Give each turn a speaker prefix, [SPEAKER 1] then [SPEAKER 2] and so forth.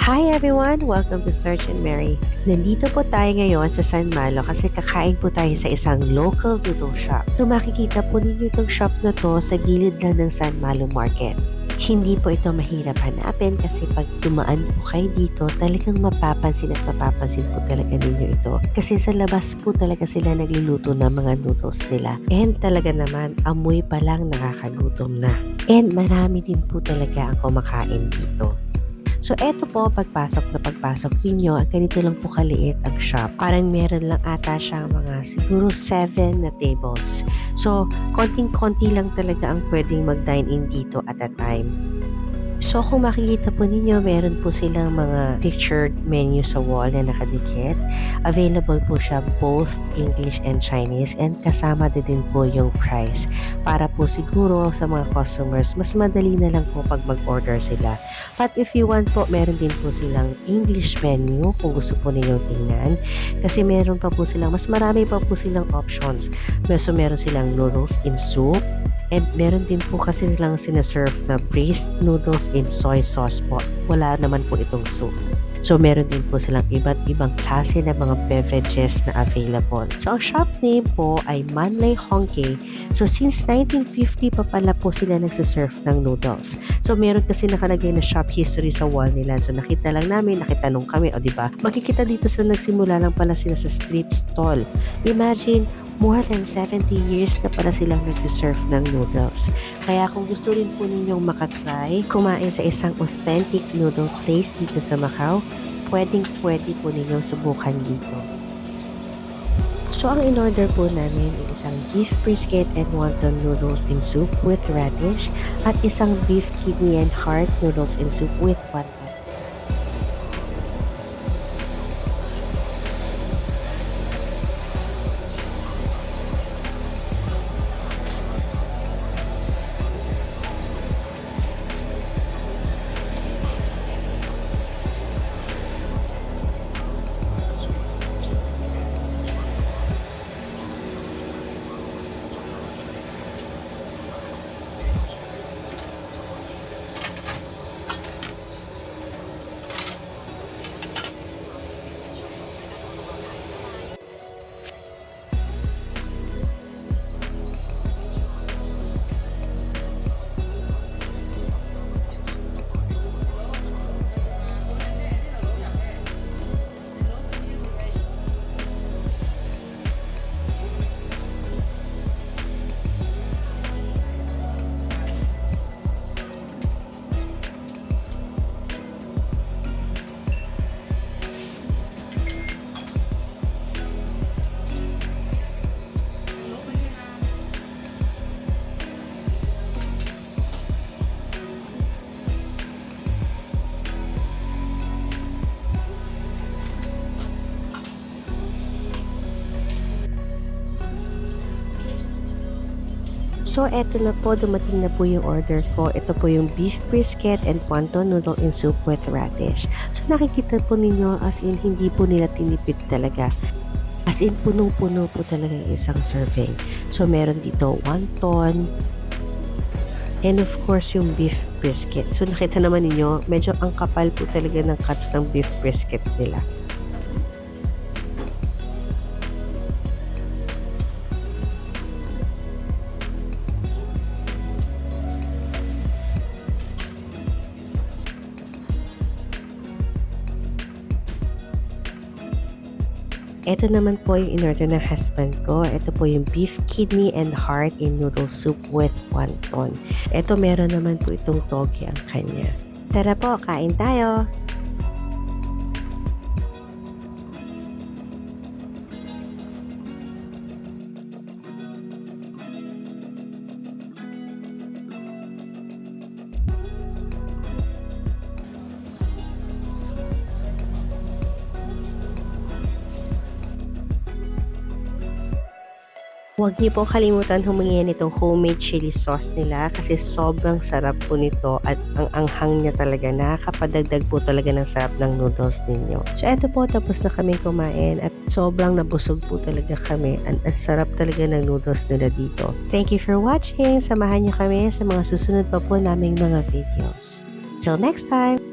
[SPEAKER 1] Hi everyone! Welcome to Search and Mary. Nandito po tayo ngayon sa San Malo kasi kakain po tayo sa isang local noodle shop. So makikita po ninyo itong shop na to sa gilid lang ng San Malo Market. Hindi po ito mahirap hanapin kasi pag dumaan po kayo dito, talagang mapapansin po talaga ninyo ito. Kasi sa labas po talaga sila nagluluto ng mga noodles nila. And talaga naman, amoy pa lang nakakagutom na. And marami din po talaga ang kumakain dito. So, eto po, pagpasok ninyo, ang ganito lang po kaliit ang shop. Parang meron lang ata siyang mga siguro 7 na tables. So, konting-konti lang talaga ang pwedeng mag-dine-in dito at a time. So, kung makikita po ninyo, meron po silang mga pictured menu sa wall na nakadikit. Available po siya both English and Chinese and kasama din po yung price. Para po siguro sa mga customers, mas madali na lang po pag mag-order sila. But if you want po, meron din po silang English menu kung gusto po ninyong tingnan. Kasi meron pa po silang, mas marami pa po silang options. So, meron silang noodles in soup. And meron din po kasi silang sinaserve na braised noodles in soy sauce po. Wala naman po itong soup. So, meron din po silang iba't ibang klase na mga beverages na available. So, ang shop name po ay Manlay Hongke. So, since 1950 pa pala po sila nagsiserve ng noodles. So, meron kasi nakalagay na shop history sa wall nila. So, nakita lang namin, nakitanong kami, o diba? Makikita dito sa nagsimula lang pala sila sa street stall. Imagine, more than 70 years na pala silang nagsiserve ng noodles. Kaya kung gusto rin po ninyong makatry, kumain sa isang authentic noodle place dito sa Macau, pwede po ninyong subukan dito. So, ang in-order po namin ay isang beef brisket and wonton noodles in soup with radish at isang beef kidney and heart noodles in soup with wonton. So, eto na po, dumating na po yung order ko. Ito po yung beef brisket and wonton noodle in soup with radish. So, nakikita po ninyo as in hindi po nila tinipid talaga. As in, punong-puno po talaga yung isang serving. So, meron dito wonton, and of course, yung beef brisket. So, nakita naman ninyo, medyo ang kapal po talaga ng cuts ng beef briskets nila. Ito naman po yung in-order ng husband ko. Ito po yung beef kidney and heart in noodle soup with wonton. Ito meron naman po itong toge ang kanya. Tara po, kain tayo! Huwag niyo po kalimutan humingi nitong homemade chili sauce nila kasi sobrang sarap po nito at ang anghang niya talaga. Nakakapadagdag po talaga ng sarap ng noodles ninyo. So eto po, tapos na kami kumain at sobrang nabusog po talaga kami. Ang sarap talaga ng noodles nila dito. Thank you for watching. Samahan niyo kami sa mga susunod pa po naming mga videos. Till next time!